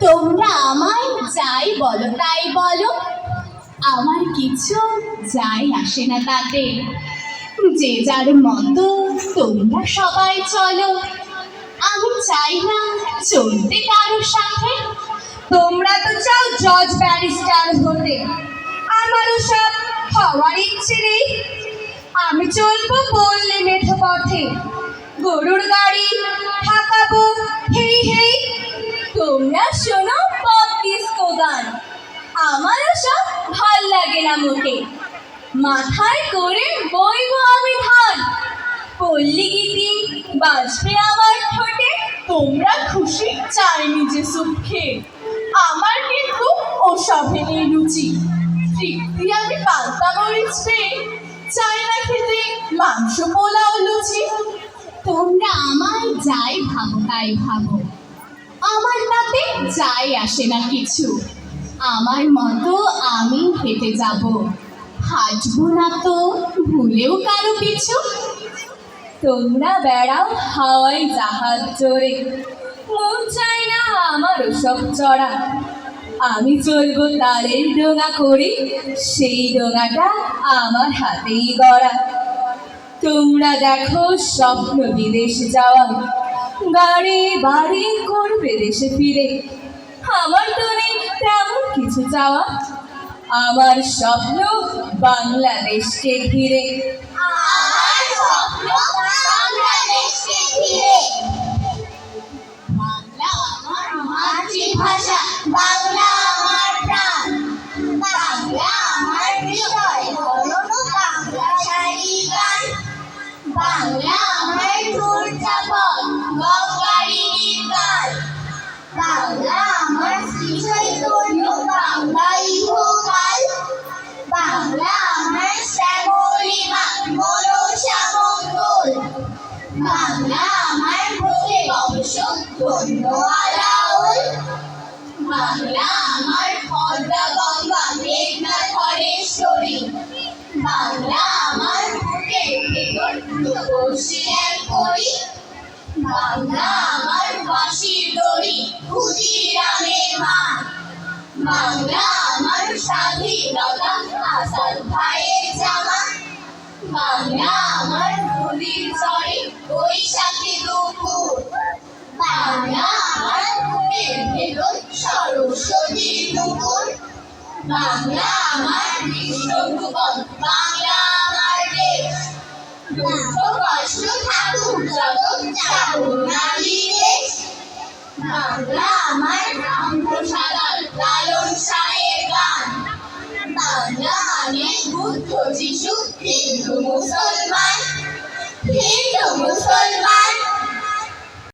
তোমরা আমায় যাই বলো তাই বলো, আমার কিছু যায় আসে না তাতে। যে যার মতো তোমরা সবাই চলো, আমি চাই না চলতে কারোর সাথে। তোমরা তো চাও জজ ব্যারিস্টার হতে, আমারও সব হওয়ার ইচ্ছে নেই। আমি চলবো বললে মেঠো পথে, গরুর গাড়ি হাঁকাবো হেই হেই। তোমরা শোনো পপ ডিস্কো গান, আমারও সব ভাল লাগে না মোটে। মাথায় করে বইবো আমি ধান, পল্লী গীতি বাজবে আমার ঠোঁটে। তোমরা খুশি চাই নিজে সুখে, আমার কিন্তু ওসবে নেই রুচি। তৃপ্তি আমি পান্তা মরিচ পেয়ে চাই না খেতে মাংস পোলাও লুচি। তোমরা আমায় যাই ভাবো তাই ভাবো, আমার তাতে যাই আসে না কিছু। আমার মতো আমি হেঁটে যাব, হাঁটবো না তো ভুলেও কারো পিছু। তোমরা বেড়াও হাওয়াই জাহাজ জোরে, মন চায় না আমার সব চড়া। আমি চলবো তারের ডোঙা করে, সেই ডোঙাটা আমার হাতেই গড়া। তোমরা দেখো স্বপ্ন বিদেশ যাওয়া, গাড়ি বাড়ি করবে দেশে ফিরে। আমার তো নেই তেমন কিছু চাওয়া, আমার স্বপ্ন বাংলাদেশকে ঘিরে। আমার স্বপ্ন বাংলাদেশকে ঘিরে। বাংলা আমার মাতৃভাষা, বাংলা আমার প্রাণ, বাংলা আমার হৃদয় ধরনো বাংলা শাড়ি গান। বাংলা আমার চর্যাপদ গঙ্গারিনীর গান, বাংলা আমার শ্রীচৈতন্য বাংলা ইহকাল। বাংলা আমার শ্যামলিমা মনসা মঙ্গল, বাংলা আমার ভোগে বংশ ধন্য আলাওল। বাংলা আমার পদ্মা গঙ্গা মেঘনা ধরেশ্বরী, বাংলা আমার বুকের ভেতর রূপসী এক পরী। বাংলা আমার ফাঁসির দড়ি ক্ষুদিরামের মান, বাংলা আমার স্বাধীনতা আসাদ ভাইয়ের জামা। বাংলা আমার নদীর চরে বৈশাখী দুপুর, বাংলা আমার বুকের ভেতর সরস্বতীর দুপুর। বাংলা আমার বিশ্বভুবন, বাংলা আমার দেশ। দুঃখ কষ্ট থাকুক যত যাব না বিদেশ। বাংলা আমার রামপ্রসাদ লালন শাহের গান, বাংলা আমি বুদ্ধ যিশু হিন্দু মুসলমান।